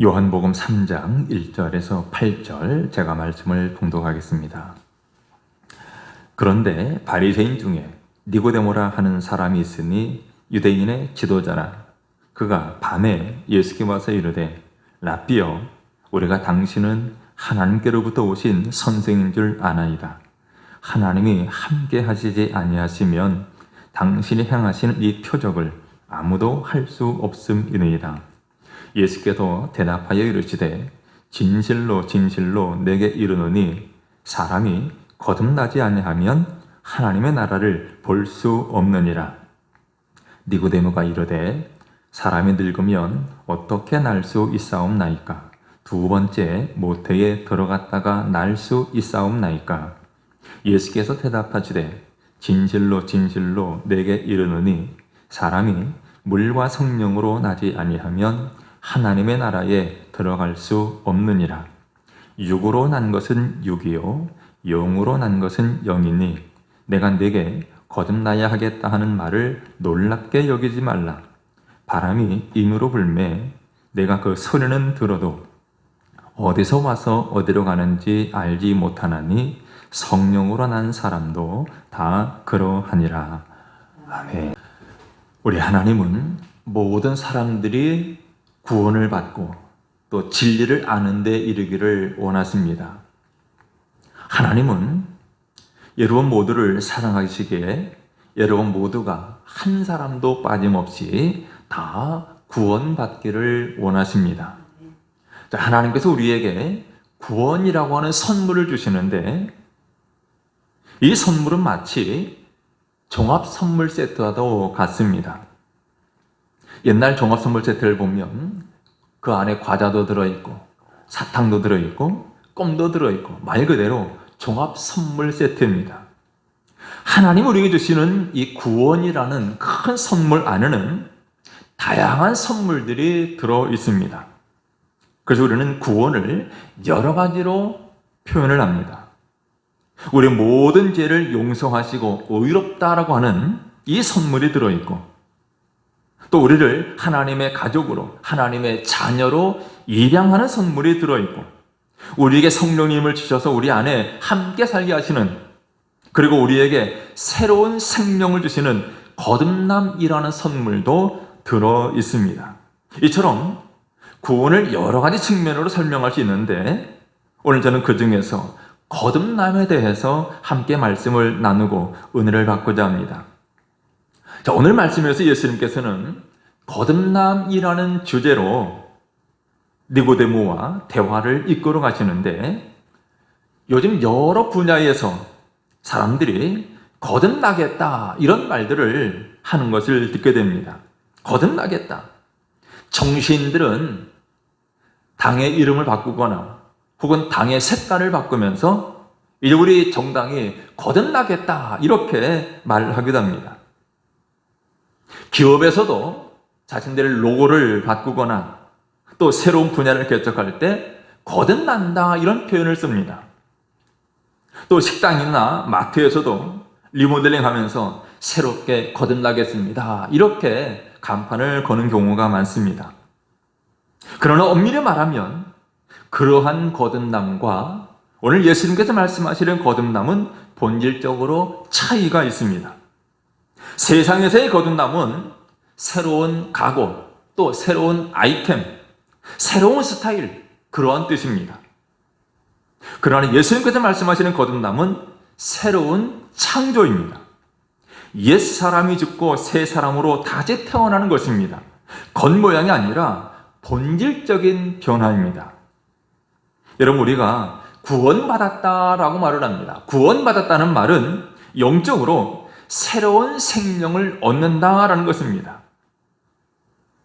요한복음 3장 1절에서 8절 제가 말씀을 봉독하겠습니다. 그런데 바리새인 중에 니고데모라 하는 사람이 있으니 유대인의 지도자라. 그가 밤에 예수께 와서 이르되 라삐여, 우리가 당신은 하나님께로부터 오신 선생인 줄 아나이다. 하나님이 함께 하시지 아니하시면 당신이 행하시는 이 표적을 아무도 할 수 없음이니이다. 예수께서 대답하여 이르시되 진실로 진실로 내게 이르노니 사람이 거듭나지 아니하면 하나님의 나라를 볼 수 없느니라. 니고데모가 이르되 사람이 늙으면 어떻게 날 수 있사옵나이까? 두 번째 모태에 들어갔다가 날 수 있사옵나이까? 예수께서 대답하시되 진실로 진실로 내게 이르노니 사람이 물과 성령으로 나지 아니하면 하나님의 나라에 들어갈 수 없느니라. 육으로 난 것은 육이요 영으로 난 것은 영이니 내가 네게 거듭나야 하겠다 하는 말을 놀랍게 여기지 말라. 바람이 임으로 불매 내가 그 소리는 들어도 어디서 와서 어디로 가는지 알지 못하나니 성령으로 난 사람도 다 그러하니라. 아멘. 우리 하나님은 모든 사람들이 구원을 받고 또 진리를 아는 데 이르기를 원하십니다. 하나님은 여러분 모두를 사랑하시기에 여러분 모두가 한 사람도 빠짐없이 다 구원받기를 원하십니다. 하나님께서 우리에게 구원이라고 하는 선물을 주시는데 이 선물은 마치 종합 선물 세트와도 같습니다. 옛날 종합 선물 세트를 보면 그 안에 과자도 들어있고 사탕도 들어있고 껌도 들어있고 말 그대로 종합 선물 세트입니다. 하나님 우리에게 주시는 이 구원이라는 큰 선물 안에는 다양한 선물들이 들어있습니다. 그래서 우리는 구원을 여러 가지로 표현을 합니다. 우리 모든 죄를 용서하시고 의롭다라고 하는 이 선물이 들어있고 또 우리를 하나님의 가족으로 하나님의 자녀로 입양하는 선물이 들어있고 우리에게 성령님을 주셔서 우리 안에 함께 살게 하시는 그리고 우리에게 새로운 생명을 주시는 거듭남이라는 선물도 들어있습니다. 이처럼 구원을 여러 가지 측면으로 설명할 수 있는데 오늘 저는 그 중에서 거듭남에 대해서 함께 말씀을 나누고 은혜를 받고자 합니다. 자, 오늘 말씀에서 예수님께서는 거듭남이라는 주제로 니고데모와 대화를 이끌어 가시는데 요즘 여러 분야에서 사람들이 거듭나겠다 이런 말들을 하는 것을 듣게 됩니다. 거듭나겠다. 정치인들은 당의 이름을 바꾸거나 혹은 당의 색깔을 바꾸면서 이제 우리 정당이 거듭나겠다 이렇게 말하기도 합니다. 기업에서도 자신들의 로고를 바꾸거나 또 새로운 분야를 개척할 때 거듭난다 이런 표현을 씁니다. 또 식당이나 마트에서도 리모델링 하면서 새롭게 거듭나겠습니다 이렇게 간판을 거는 경우가 많습니다. 그러나 엄밀히 말하면 그러한 거듭남과 오늘 예수님께서 말씀하시는 거듭남은 본질적으로 차이가 있습니다. 세상에서의 거듭남은 새로운 각오, 또 새로운 아이템, 새로운 스타일 그러한 뜻입니다. 그러나 예수님께서 말씀하시는 거듭남은 새로운 창조입니다. 옛 사람이 죽고 새 사람으로 다시 태어나는 것입니다. 겉모양이 아니라 본질적인 변화입니다. 여러분 우리가 구원받았다라고 말을 합니다. 구원받았다는 말은 영적으로 새로운 생명을 얻는다라는 것입니다.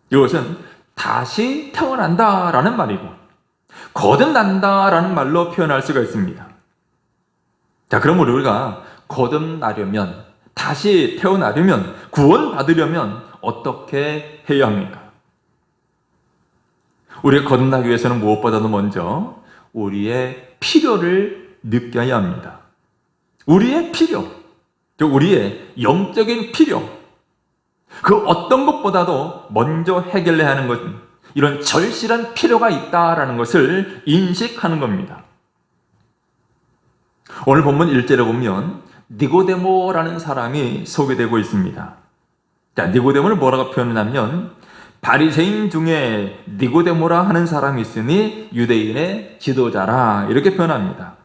이것은 다시 태어난다라는 말이고 거듭난다라는 말로 표현할 수가 있습니다. 자, 그럼 우리가 거듭나려면 다시 태어나려면 구원받으려면 어떻게 해야 합니까? 우리가 거듭나기 위해서는 무엇보다도 먼저 우리의 필요를 느껴야 합니다. 우리의 필요, 우리의 영적인 필요, 그 어떤 것보다도 먼저 해결해야 하는 것은 이런 절실한 필요가 있다라는 것을 인식하는 겁니다. 오늘 본문 1절에 보면 니고데모라는 사람이 소개되고 있습니다. 자, 니고데모를 뭐라고 표현하냐면 바리새인 중에 니고데모라 하는 사람이 있으니 유대인의 지도자라 이렇게 표현합니다.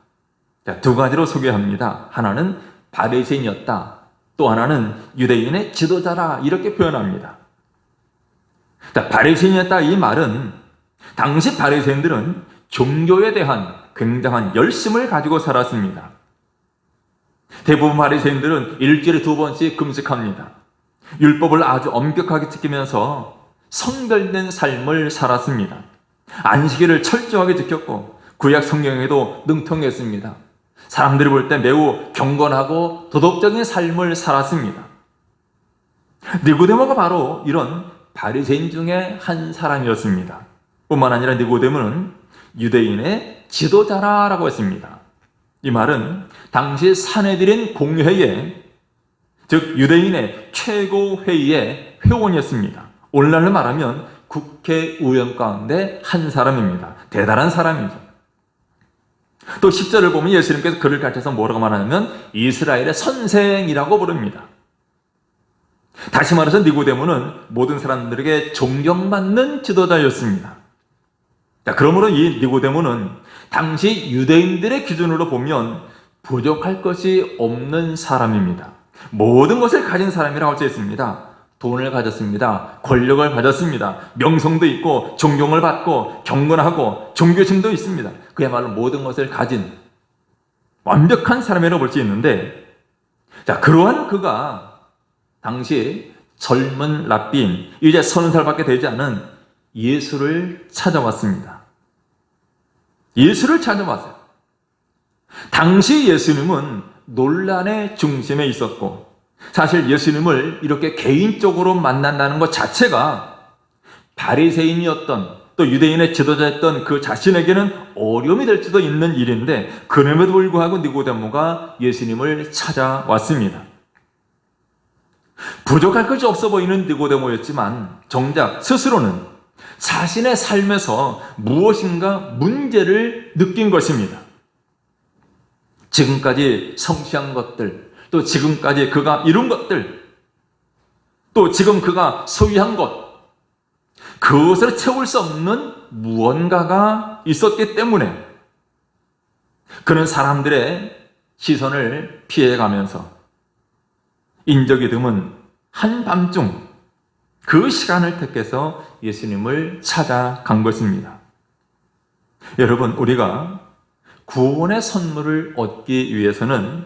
자, 두 가지로 소개합니다. 하나는 바리새인이었다. 또 하나는 유대인의 지도자라 이렇게 표현합니다. 자, 바리새인이었다 이 말은 당시 바리새인들은 종교에 대한 굉장한 열심을 가지고 살았습니다. 대부분 바리새인들은 일주일에 2번씩 금식합니다. 율법을 아주 엄격하게 지키면서 성별된 삶을 살았습니다. 안식일을 철저하게 지켰고 구약 성경에도 능통했습니다. 사람들이 볼 때 매우 경건하고 도덕적인 삶을 살았습니다. 니고데모가 바로 이런 바리새인 중에 한 사람이었습니다. 뿐만 아니라 니고데모는 유대인의 지도자라고 했습니다. 이 말은 당시 산헤드린 공회의, 즉 유대인의 최고회의의 회원이었습니다. 오늘날로 말하면 국회의원 가운데 한 사람입니다. 대단한 사람이죠. 또 10절을 보면 예수님께서 그를 가르쳐서 뭐라고 말하냐면 이스라엘의 선생이라고 부릅니다. 다시 말해서 니고데모는 모든 사람들에게 존경받는 지도자였습니다. 자, 그러므로 이 니고데모는 당시 유대인들의 기준으로 보면 부족할 것이 없는 사람입니다. 모든 것을 가진 사람이라고 할 수 있습니다. 돈을 가졌습니다. 권력을 가졌습니다. 명성도 있고 존경을 받고 경건하고 종교심도 있습니다. 그야말로 모든 것을 가진 완벽한 사람이라고 볼 수 있는데, 자, 그러한 그가 당시 젊은 랍비인, 이제 30살밖에 되지 않은 예수를 찾아왔습니다. 예수를 찾아왔어요. 당시 예수님은 논란의 중심에 있었고, 사실 예수님을 이렇게 개인적으로 만난다는 것 자체가 바리새인이었던 또 유대인의 지도자였던 그 자신에게는 어려움이 될 수도 있는 일인데, 그럼에도 불구하고 니고데모가 예수님을 찾아왔습니다. 부족할 것이 없어 보이는 니고데모였지만 정작 스스로는 자신의 삶에서 무엇인가 문제를 느낀 것입니다. 지금까지 성취한 것들, 또 지금까지 그가 이룬 것들, 또 지금 그가 소유한 것, 그것을 채울 수 없는 무언가가 있었기 때문에 그는 사람들의 시선을 피해가면서 인적이 드문 한밤중 그 시간을 택해서 예수님을 찾아간 것입니다. 여러분, 우리가 구원의 선물을 얻기 위해서는,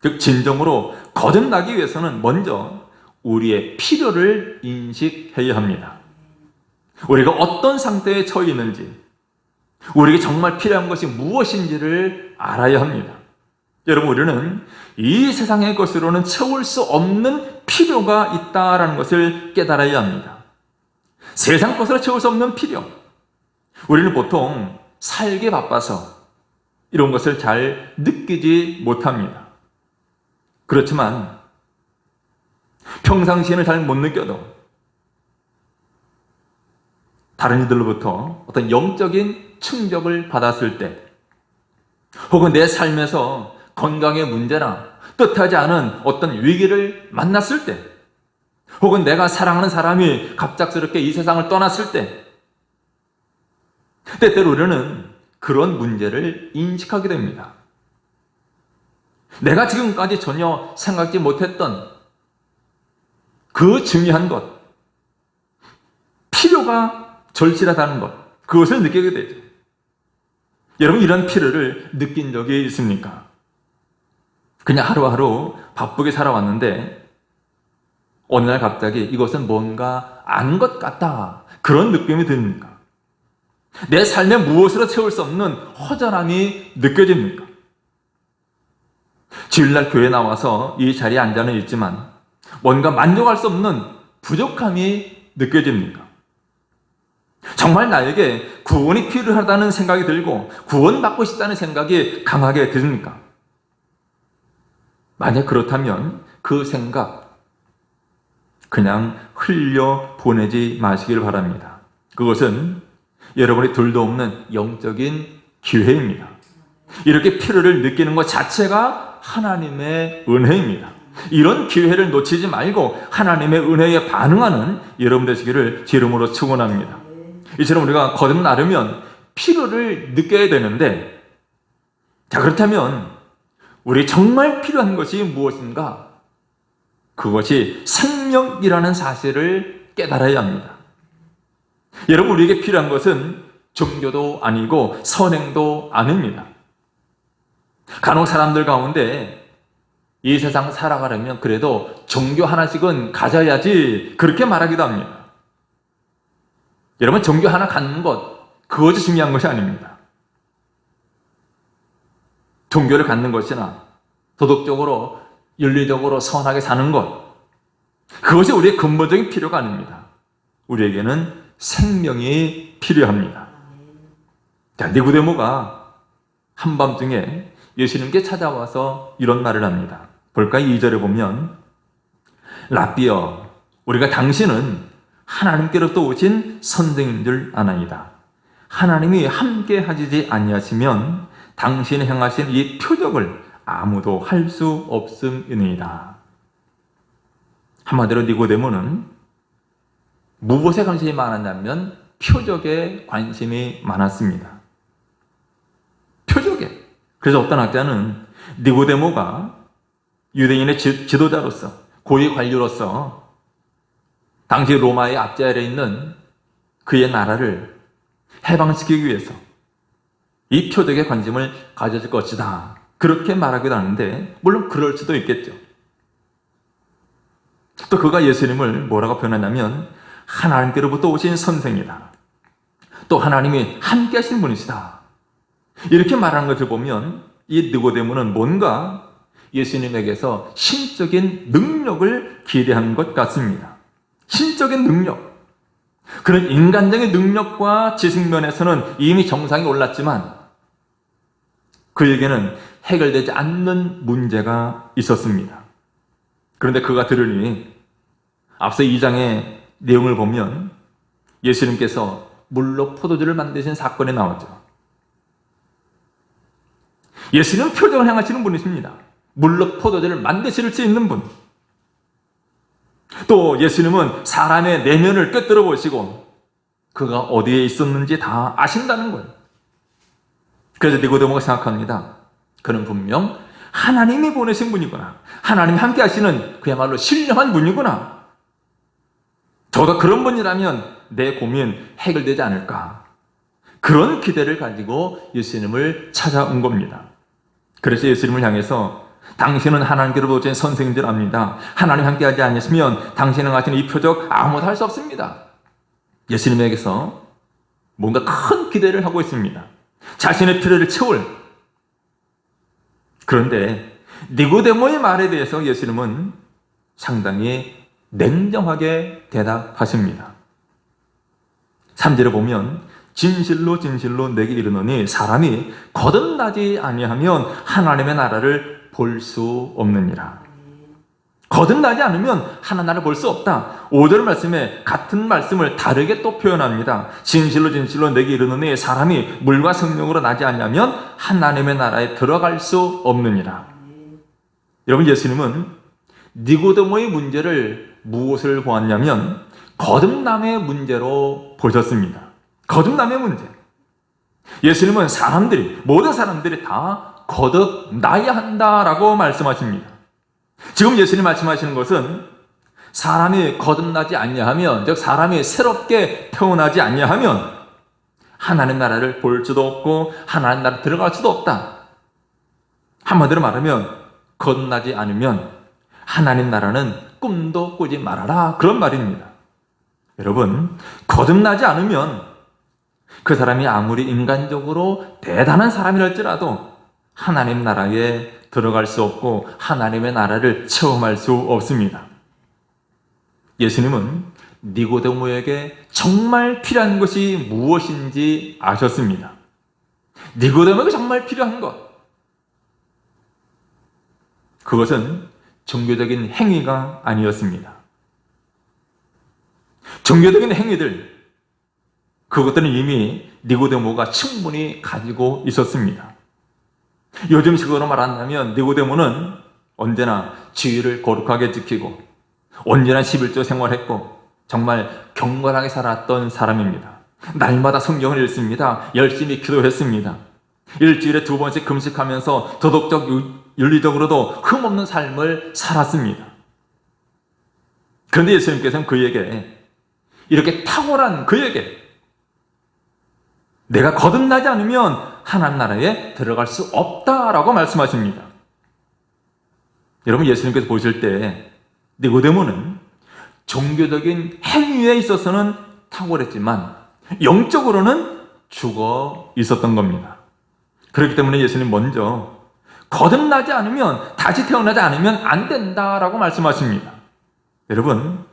즉 진정으로 거듭나기 위해서는 먼저 우리의 필요를 인식해야 합니다. 우리가 어떤 상태에 처해 있는지, 우리에게 정말 필요한 것이 무엇인지를 알아야 합니다. 여러분, 우리는 이 세상의 것으로는 채울 수 없는 필요가 있다는 것을 깨달아야 합니다. 세상 것으로 채울 수 없는 필요. 우리는 보통 살기 바빠서 이런 것을 잘 느끼지 못합니다. 그렇지만 평상시에는 잘 못 느껴도 다른 이들로부터 어떤 영적인 충격을 받았을 때, 혹은 내 삶에서 건강의 문제나 뜻하지 않은 어떤 위기를 만났을 때, 혹은 내가 사랑하는 사람이 갑작스럽게 이 세상을 떠났을 때, 때때로 우리는 그런 문제를 인식하게 됩니다. 내가 지금까지 전혀 생각지 못했던 그 중요한 것, 필요가 절실하다는 것, 그것을 느끼게 되죠. 여러분, 이런 필요를 느낀 적이 있습니까? 그냥 하루하루 바쁘게 살아왔는데 어느 날 갑자기 이것은 뭔가 아닌 것 같다, 그런 느낌이 듭니까? 내 삶에 무엇으로 채울 수 없는 허전함이 느껴집니까? 주일날 교회에 나와서 이 자리에 앉아는 있지만 뭔가 만족할 수 없는 부족함이 느껴집니까? 정말 나에게 구원이 필요하다는 생각이 들고 구원받고 싶다는 생각이 강하게 듭니까? 만약 그렇다면 그 생각 그냥 흘려 보내지 마시길 바랍니다. 그것은 여러분이 둘도 없는 영적인 기회입니다. 이렇게 필요를 느끼는 것 자체가 하나님의 은혜입니다. 이런 기회를 놓치지 말고 하나님의 은혜에 반응하는 여러분 되시기를 제 이름으로 축원합니다. 이처럼 우리가 거듭나려면 필요를 느껴야 되는데, 자, 그렇다면 우리 정말 필요한 것이 무엇인가? 그것이 생명이라는 사실을 깨달아야 합니다. 여러분, 우리에게 필요한 것은 종교도 아니고 선행도 아닙니다. 간혹 사람들 가운데 이 세상 살아가려면 그래도 종교 하나씩은 가져야지 그렇게 말하기도 합니다. 여러분, 종교 하나 갖는 것, 그것이 중요한 것이 아닙니다. 종교를 갖는 것이나 도덕적으로 윤리적으로 선하게 사는 것, 그것이 우리의 근본적인 필요가 아닙니다. 우리에게는 생명이 필요합니다. 자, 니고데모가 한밤중에 예수님께 찾아와서 이런 말을 합니다. 볼까요? 2절에 보면, 라삐여, 우리가 당신은 하나님께로부터 오신 선생인 줄 아나이다. 하나님이 함께 하시지 아니하시면 당신이 행하신 이 표적을 아무도 할 수 없음이니이다. 한마디로 니고데모는 무엇에 관심이 많았냐면 표적에 관심이 많았습니다. 표적에. 그래서 어떤 학자는 니고데모가 유대인의 지도자로서, 고위 관료로서 당시 로마의 앞자리에 있는 그의 나라를 해방시키기 위해서 이 표적에 관심을 가졌을 것이다, 그렇게 말하기도 하는데, 물론 그럴 수도 있겠죠. 또 그가 예수님을 뭐라고 표현하냐면 하나님께로부터 오신 선생이다, 또 하나님이 함께 하신 분이시다, 이렇게 말하는 것을 보면 이 니고데모는 뭔가 예수님에게서 신적인 능력을 기대한 것 같습니다. 신적인 능력. 그런 인간적인 능력과 지식면에서는 이미 정상에 올랐지만 그에게는 해결되지 않는 문제가 있었습니다. 그런데 그가 들으니 앞서 2장의 내용을 보면 예수님께서 물로 포도주를 만드신 사건이 나왔죠. 예수님은 표적을 행하시는 분이십니다. 물로 포도주를 만드실 수 있는 분. 또 예수님은 사람의 내면을 꿰뚫어 보시고 그가 어디에 있었는지 다 아신다는 거예요. 그래서 니고데모가 생각합니다. 그는 분명 하나님이 보내신 분이구나, 하나님이 함께 하시는 그야말로 신령한 분이구나, 저가 그런 분이라면 내 고민 해결되지 않을까, 그런 기대를 가지고 예수님을 찾아온 겁니다. 그래서 예수님을 향해서 당신은 하나님께로부터 오신 선생인 줄 압니다. 하나님 함께하지 않으시면 당신은 하신 이 표적 아무도 할 수 없습니다. 예수님에게서 뭔가 큰 기대를 하고 있습니다. 자신의 필요를 채울. 그런데 니고데모의 말에 대해서 예수님은 상당히 냉정하게 대답하십니다. 3절에 보면 진실로 진실로 내게 이르노니 사람이 거듭나지 아니하면 하나님의 나라를 볼 수 없느니라. 거듭나지 않으면 하나님을 볼 수 없다. 5절 말씀에 같은 말씀을 다르게 또 표현합니다. 진실로 진실로 내게 이르노니 사람이 물과 성령으로 나지 않으면 하나님의 나라에 들어갈 수 없느니라. 여러분, 예수님은 니고데모의 문제를 무엇을 보았냐면 거듭남의 문제로 보셨습니다. 거듭남의 문제. 예수님은 모든 사람들이 다 거듭나야 한다라고 말씀하십니다. 지금 예수님 말씀하시는 것은 사람이 거듭나지 아니하면, 즉 사람이 새롭게 태어나지 아니하면 하나님 나라를 볼 수도 없고 하나님 나라에 들어갈 수도 없다. 한마디로 말하면 거듭나지 않으면 하나님 나라는 꿈도 꾸지 말아라, 그런 말입니다. 여러분, 거듭나지 않으면 그 사람이 아무리 인간적으로 대단한 사람이랄지라도 하나님 나라에 들어갈 수 없고 하나님의 나라를 체험할 수 없습니다. 예수님은 니고데모에게 정말 필요한 것이 무엇인지 아셨습니다. 니고데모에게 정말 필요한 것, 그것은 종교적인 행위가 아니었습니다. 종교적인 행위들, 그것들은 이미 니고데모가 충분히 가지고 있었습니다. 요즘식으로 말한다면 니고데모는 언제나 주의를 거룩하게 지키고 온전한 11조 생활했고 정말 경건하게 살았던 사람입니다. 날마다 성경을 읽습니다. 열심히 기도했습니다. 일주일에 2번씩 금식하면서 도덕적 윤리적으로도 흠없는 삶을 살았습니다. 그런데 예수님께서는 그에게, 이렇게 탁월한 그에게 내가 거듭나지 않으면 하나님 나라에 들어갈 수 없다라고 말씀하십니다. 여러분, 예수님께서 보실 때 니고데모는 종교적인 행위에 있어서는 탁월했지만 영적으로는 죽어 있었던 겁니다. 그렇기 때문에 예수님 먼저 거듭나지 않으면, 다시 태어나지 않으면 안 된다라고 말씀하십니다. 여러분,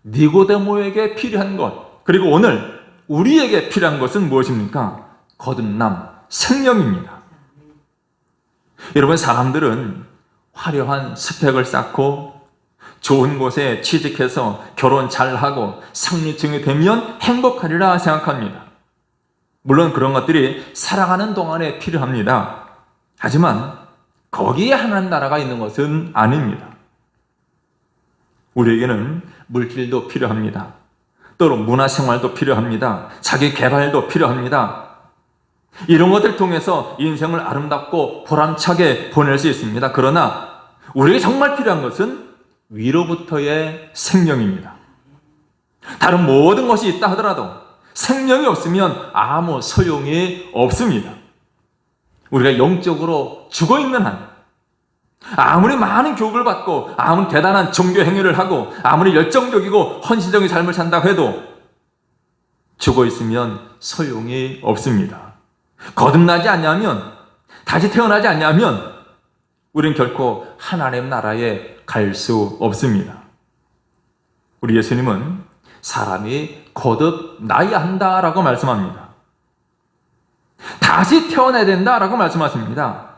니고데모에게 필요한 것, 그리고 오늘 우리에게 필요한 것은 무엇입니까? 거듭남, 생명입니다. 여러분, 사람들은 화려한 스펙을 쌓고 좋은 곳에 취직해서 결혼 잘하고 상류층이 되면 행복하리라 생각합니다. 물론 그런 것들이 살아가는 동안에 필요합니다. 하지만 거기에 하나님 나라가 있는 것은 아닙니다. 우리에게는 물질도 필요합니다. 또 문화생활도 필요합니다. 자기 개발도 필요합니다. 이런 것들 통해서 인생을 아름답고 보람차게 보낼 수 있습니다. 그러나 우리에게 정말 필요한 것은 위로부터의 생명입니다. 다른 모든 것이 있다 하더라도 생명이 없으면 아무 소용이 없습니다. 우리가 영적으로 죽어있는 한, 아무리 많은 교육을 받고 아무리 대단한 종교 행위를 하고 아무리 열정적이고 헌신적인 삶을 산다고 해도 죽어있으면 소용이 없습니다. 거듭나지 않냐면, 다시 태어나지 않냐면 우린 결코 하나님 나라에 갈 수 없습니다. 우리 예수님은 사람이 거듭나야 한다라고 말씀합니다. 다시 태어나야 된다라고 말씀하십니다.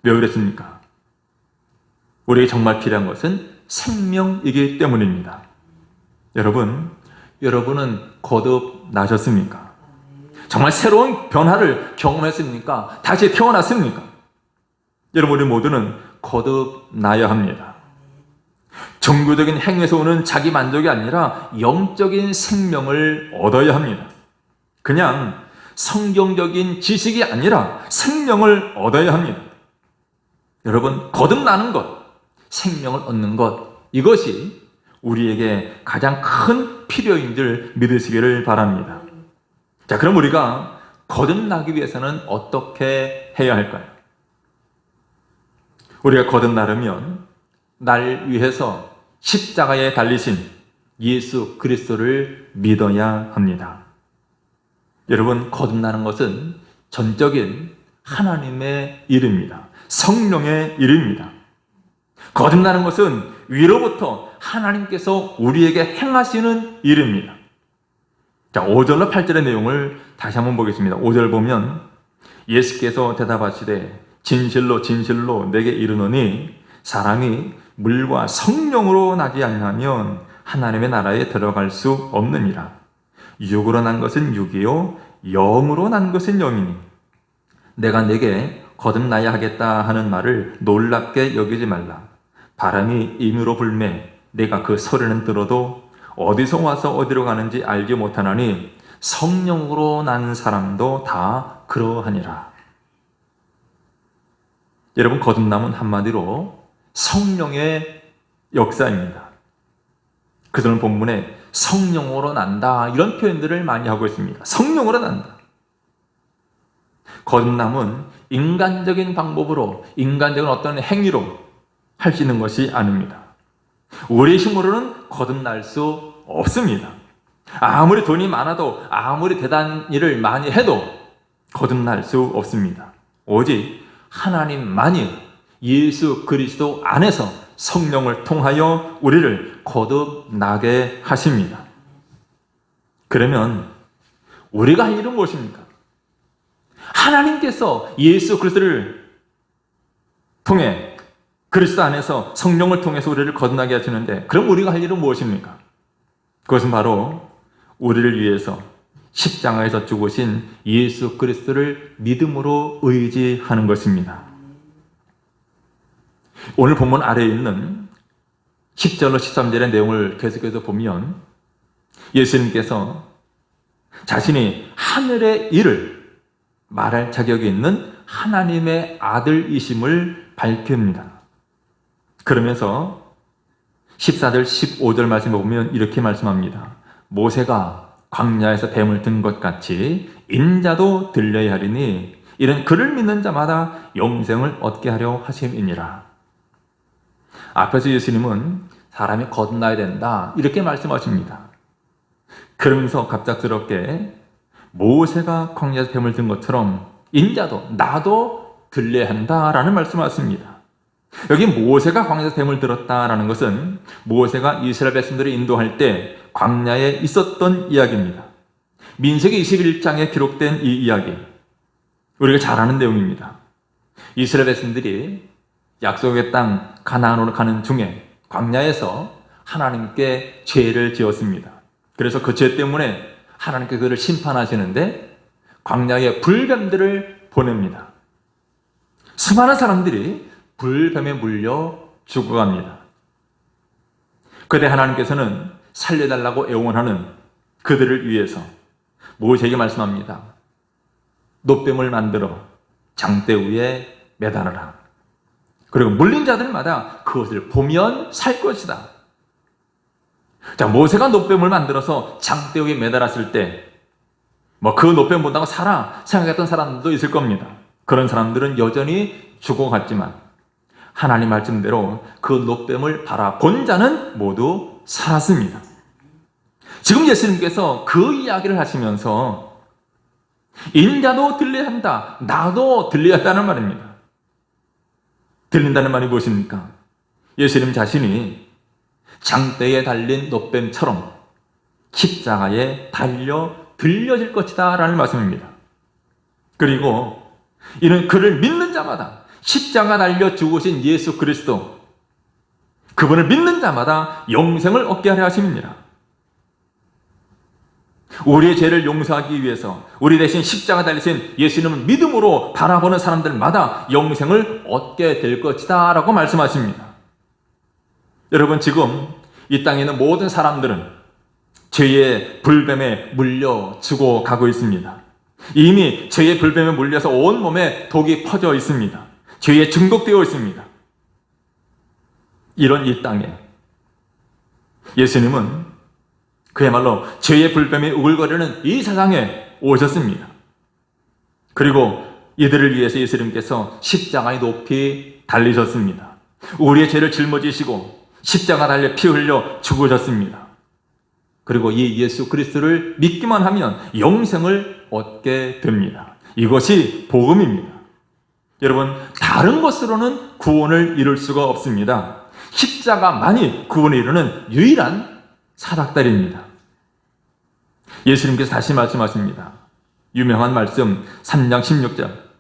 왜 그랬습니까? 우리에게 정말 필요한 것은 생명이기 때문입니다. 여러분은 거듭나셨습니까? 정말 새로운 변화를 경험했습니까? 다시 태어났습니까? 여러분, 우리 모두는 거듭나야 합니다. 종교적인 행위에서 오는 자기 만족이 아니라 영적인 생명을 얻어야 합니다. 그냥 성경적인 지식이 아니라 생명을 얻어야 합니다. 여러분, 거듭나는 것, 생명을 얻는 것, 이것이 우리에게 가장 큰 필요인 줄 믿으시기를 바랍니다. 자, 그럼 우리가 거듭나기 위해서는 어떻게 해야 할까요? 우리가 거듭나려면 날 위해서 십자가에 달리신 예수 그리스도를 믿어야 합니다. 여러분, 거듭나는 것은 전적인 하나님의 일입니다. 성령의 일입니다. 거듭나는 것은 위로부터 하나님께서 우리에게 행하시는 일입니다. 자, 5절로 8절의 내용을 다시 한번 보겠습니다. 5절 보면 예수께서 대답하시되 진실로 진실로 내게 이르노니 사람이 물과 성령으로 나지 아니하면 하나님의 나라에 들어갈 수 없느니라. 육으로 난 것은 육이요 영으로 난 것은 영이니 내가 내게 거듭나야 하겠다 하는 말을 놀랍게 여기지 말라. 바람이 임으로 불매 내가 그 소리는 들어도 어디서 와서 어디로 가는지 알지 못하나니 성령으로 난 사람도 다 그러하니라. 여러분, 거듭남은 한마디로 성령의 역사입니다. 그들은 본문에 성령으로 난다 이런 표현들을 많이 하고 있습니다. 성령으로 난다. 거듭남은 인간적인 방법으로, 인간적인 어떤 행위로 할 수 있는 것이 아닙니다. 우리의 힘으로는 거듭날 수 없습니다. 아무리 돈이 많아도, 아무리 대단한 일을 많이 해도 거듭날 수 없습니다. 오직 하나님만이 예수 그리스도 안에서 성령을 통하여 우리를 거듭나게 하십니다. 그러면 우리가 할 일은 무엇입니까? 하나님께서 예수 그리스도를 통해, 그리스도 안에서 성령을 통해서 우리를 거듭나게 하시는데, 그럼 우리가 할 일은 무엇입니까? 그것은 바로 우리를 위해서 십자가에서 죽으신 예수 그리스도를 믿음으로 의지하는 것입니다. 오늘 본문 아래에 있는 10절로 13절의 내용을 계속해서 보면 예수님께서 자신이 하늘의 일을 말할 자격이 있는 하나님의 아들이심을 밝힙니다. 그러면서 14절, 15절 말씀을 보면 이렇게 말씀합니다. 모세가 광야에서 뱀을 든 것 같이 인자도 들려야 하리니 이는 그를 믿는 자마다 영생을 얻게 하려 하심이니라. 앞에서 예수님은 사람이 거듭나야 된다 이렇게 말씀하십니다. 그러면서 갑작스럽게 모세가 광야에서 뱀을 든 것처럼 인자도 나도 들려야 한다라는 말씀하십니다. 여기 모세가 광야에서 뱀을 들었다라는 것은 모세가 이스라엘 백성들을 인도할 때 광야에 있었던 이야기입니다. 민수기 21장에 기록된 이 이야기, 우리가 잘 아는 내용입니다. 이스라엘 백성들이 약속의 땅 가나안으로 가는 중에 광야에서 하나님께 죄를 지었습니다. 그래서 그 죄 때문에 하나님께서 그를 심판하시는데 광야에 불뱀들을 보냅니다. 수많은 사람들이 불뱀에 물려 죽어갑니다. 그때 하나님께서는 살려달라고 애원하는 그들을 위해서 모세에게 말씀합니다. 놋뱀을 만들어 장대 위에 매달아라. 그리고 물린 자들마다 그것을 보면 살 것이다. 자, 모세가 놋뱀을 만들어서 장대 위에 매달았을 때 그 놋뱀 본다고 살아 생각했던 사람들도 있을 겁니다. 그런 사람들은 여전히 죽어갔지만 하나님 말씀대로 그 놋뱀을 바라본 자는 모두 살았습니다. 지금 예수님께서 그 이야기를 하시면서 인자도 들려야 한다, 나도 들려야 한다는 말입니다. 들린다는 말이 무엇입니까? 예수님 자신이 장대에 달린 놋뱀처럼 십자가에 달려 들려질 것이다 라는 말씀입니다. 그리고 이는 그를 믿는 자마다 십자가 달려 죽으신 예수 그리스도, 그분을 믿는 자마다 영생을 얻게 하려 하심이니라. 우리의 죄를 용서하기 위해서 우리 대신 십자가 달리신 예수님을 믿음으로 바라보는 사람들마다 영생을 얻게 될 것이다 라고 말씀하십니다. 여러분, 지금 이 땅에 있는 모든 사람들은 죄의 불뱀에 물려 죽어가고 있습니다. 이미 죄의 불뱀에 물려서 온몸에 독이 퍼져 있습니다. 죄에 중독되어 있습니다. 이런 이 땅에 예수님은 그야말로 죄의 불뱀에 우글거리는 이 세상에 오셨습니다. 그리고 이들을 위해서 예수님께서 십자가에 높이 달리셨습니다. 우리의 죄를 짊어지시고 십자가 달려 피 흘려 죽으셨습니다. 그리고 이 예수 그리스도를 믿기만 하면 영생을 얻게 됩니다. 이것이 복음입니다. 여러분, 다른 것으로는 구원을 이룰 수가 없습니다. 십자가만이 구원을 이루는 유일한 사닥다리입니다. 예수님께서 다시 말씀하십니다. 유명한 말씀 3장 16절.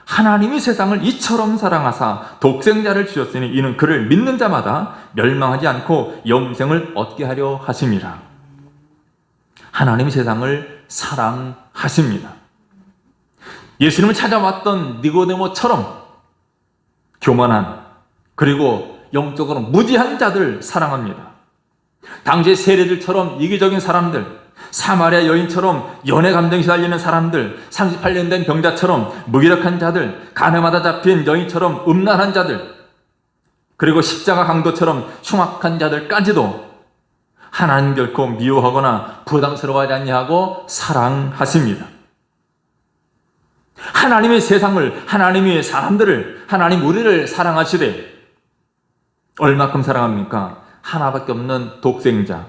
하나님이 세상을 이처럼 사랑하사 독생자를 주셨으니 이는 그를 믿는 자마다 멸망하지 않고 영생을 얻게 하려 하심이라. 하나님이 세상을 사랑하십니다. 예수님을 찾아왔던 니고데모처럼 교만한, 그리고 영적으로 무지한 자들 사랑합니다. 당시의 세리들처럼 이기적인 사람들, 사마리아 여인처럼 연애 감정이 시달리는 사람들, 38년 된 병자처럼 무기력한 자들, 간음하다 잡힌 여인처럼 음란한 자들, 그리고 십자가 강도처럼 흉악한 자들까지도 하나님 결코 미워하거나 부담스러워하지 아니하고 사랑하십니다. 하나님의 세상을, 하나님의 사람들을, 하나님 우리를 사랑하시되 얼마큼 사랑합니까? 하나밖에 없는 독생자,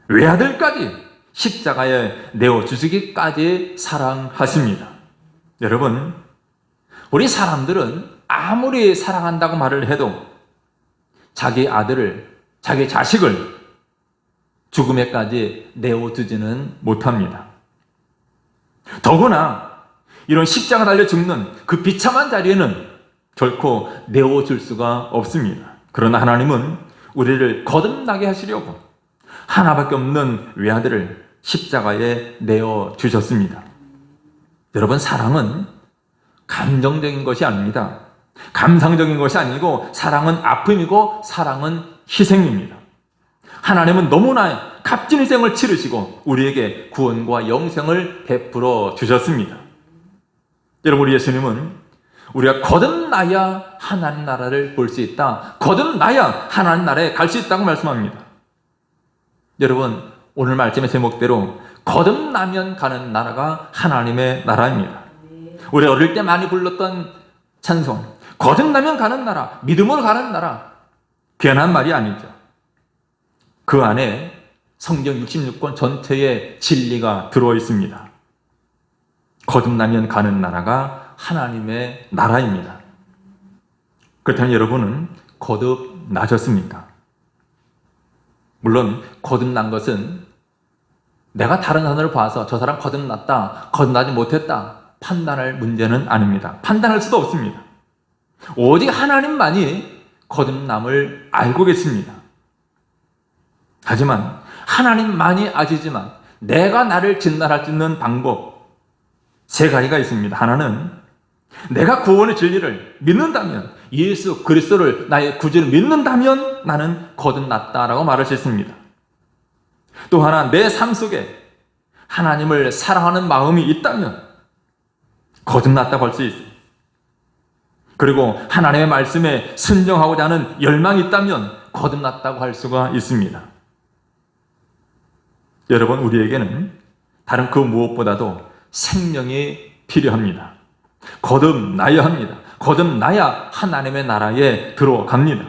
외아들까지 십자가에 내어주시기까지 사랑하십니다. 여러분, 우리 사람들은 아무리 사랑한다고 말을 해도 자기 아들을, 자기 자식을 죽음에까지 내어주지는 못합니다. 더구나 이런 십자가 달려 죽는 그 비참한 자리에는 결코 내어줄 수가 없습니다. 그러나 하나님은 우리를 거듭나게 하시려고 하나밖에 없는 외아들을 십자가에 내어 주셨습니다. 여러분, 사랑은 감정적인 것이 아닙니다. 감상적인 것이 아니고 사랑은 아픔이고 사랑은 희생입니다. 하나님은 너무나 값진 희생을 치르시고 우리에게 구원과 영생을 베풀어 주셨습니다. 여러분, 우리 예수님은 우리가 거듭나야 하나님 나라를 볼 수 있다, 거듭나야 하나님 나라에 갈 수 있다고 말씀합니다. 여러분, 오늘 말씀의 제목대로 거듭나면 가는 나라가 하나님의 나라입니다. 우리 어릴 때 많이 불렀던 찬송, 거듭나면 가는 나라, 믿음으로 가는 나라, 괜한 말이 아니죠. 그 안에 성경 66권 전체의 진리가 들어 있습니다. 거듭나면 가는 나라가 하나님의 나라입니다. 그렇다면 여러분은 거듭나셨습니까? 물론 거듭난 것은 내가 다른 사람을 봐서 저 사람 거듭났다, 거듭나지 못했다 판단할 문제는 아닙니다. 판단할 수도 없습니다. 오직 하나님만이 거듭남을 알고 계십니다. 하지만 하나님만이 아시지만 내가 나를 진단할 수 있는 방법 세 가지가 있습니다. 하나는 내가 구원의 진리를 믿는다면, 예수 그리스도를 나의 구주를 믿는다면 나는 거듭났다라고 말할 수 있습니다. 또 하나, 내 삶 속에 하나님을 사랑하는 마음이 있다면 거듭났다고 할 수 있습니다. 그리고 하나님의 말씀에 순종하고자 하는 열망이 있다면 거듭났다고 할 수가 있습니다. 여러분, 우리에게는 다른 그 무엇보다도 생명이 필요합니다. 거듭나야 합니다. 거듭나야 하나님의 나라에 들어갑니다.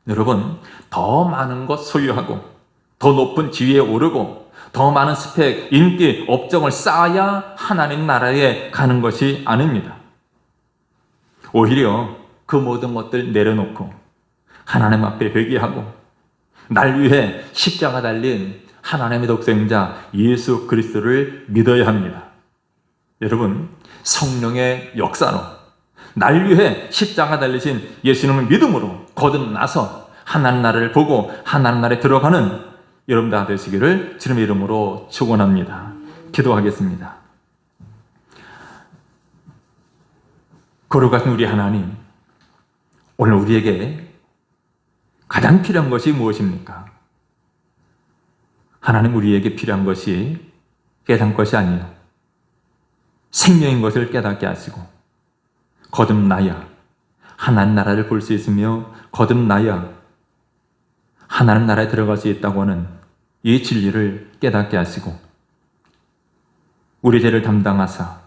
여러분, 더 많은 것 소유하고 더 높은 지위에 오르고 더 많은 스펙, 인기, 업적을 쌓아야 하나님 나라에 가는 것이 아닙니다. 오히려 그 모든 것들 내려놓고 하나님 앞에 회개하고 날 위해 십자가 달린 하나님의 독생자 예수 그리스도를 믿어야 합니다. 여러분, 성령의 역사로 날 위해 십자가 달리신 예수님을 믿음으로 거듭나서 하나님 나라를 보고 하나님 나라에 들어가는 여러분 다 되시기를 주님의 이름으로 축원합니다. 기도하겠습니다. 거룩하신 우리 하나님, 오늘 우리에게 가장 필요한 것이 무엇입니까? 하나님, 우리에게 필요한 것이 세상 것이 아니요 생명인 것을 깨닫게 하시고 거듭나야 하나님 나라를 볼 수 있으며 거듭나야 하나님 나라에 들어갈 수 있다고 하는 이 진리를 깨닫게 하시고 우리 죄를 담당하사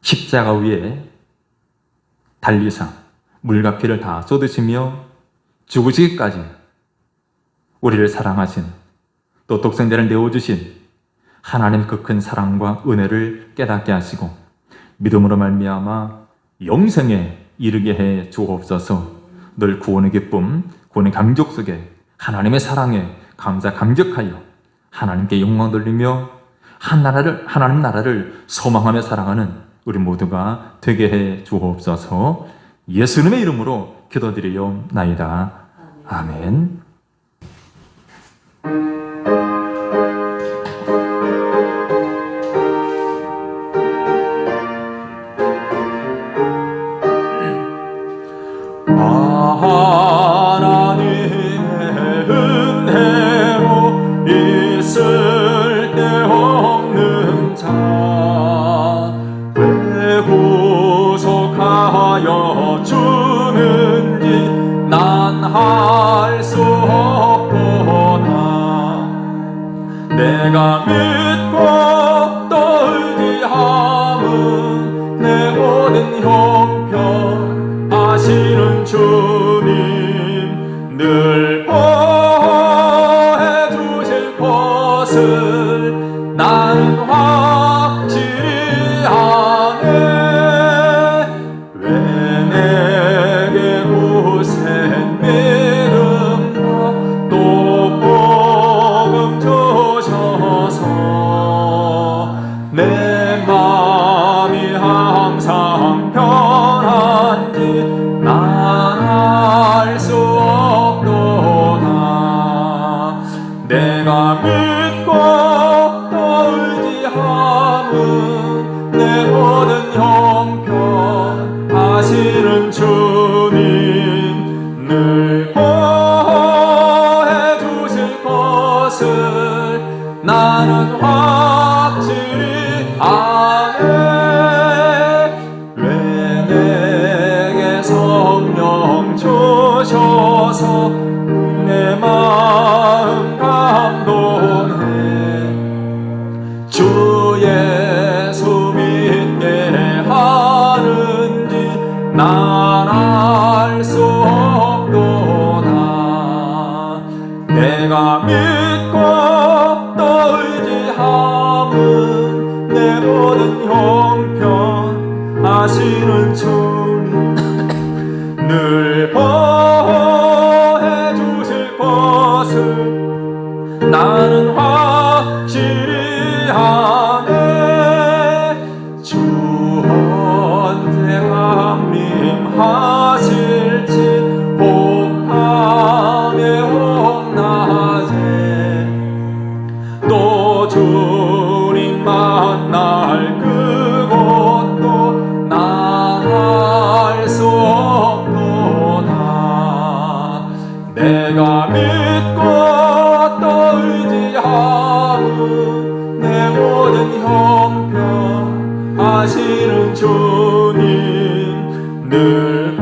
십자가 위에 달리사 물과 피를 다 쏟으시며 죽으시기까지 우리를 사랑하신, 또 독생자를 내어주신 하나님 그 큰 사랑과 은혜를 깨닫게 하시고 믿음으로 말미암아 영생에 이르게 해 주옵소서. 늘 구원의 기쁨, 구원의 감격 속에 하나님의 사랑에 감사 감격하여 하나님께 영광 돌리며 하나님 나라를 소망하며 살아가는 우리 모두가 되게 해 주옵소서. 예수님의 이름으로 기도드리옵나이다. 아멘. 하나님의 은혜로 있을 데 없는 자, 왜 구속하여 주는지 난 할 수 없구나. 내가 믿고 또 의지함은 내 모든 형편 아시는 주님, 늘 보호해 주실 것을 난 확실히 아네. 왜 내게 굳센 믿음과 또 복음 주셔서 내 마음이 항상 편한지 난 알 수 없도다. 내가 믿고 내 모든 형편 하시는 주님 늘 보호해 주실 것을 나는 확실히 아네. 왜 내게 성령 주셔서 내 마음 감동해. 주 예수 믿게 하는지 난 알 수 없도다. 내가 믿고 또 의지함은 내 모든 형편 하시는 주님 늘 보호해 주실 것을 나는 확실히 아네. 주 언제 강림하실지 혹밤에 혹낮에 또 주님 만날 그곳도 난 알 수 없도다. 내가 믿고 또 의지함은 내 모든 형편 하시는 주님 늘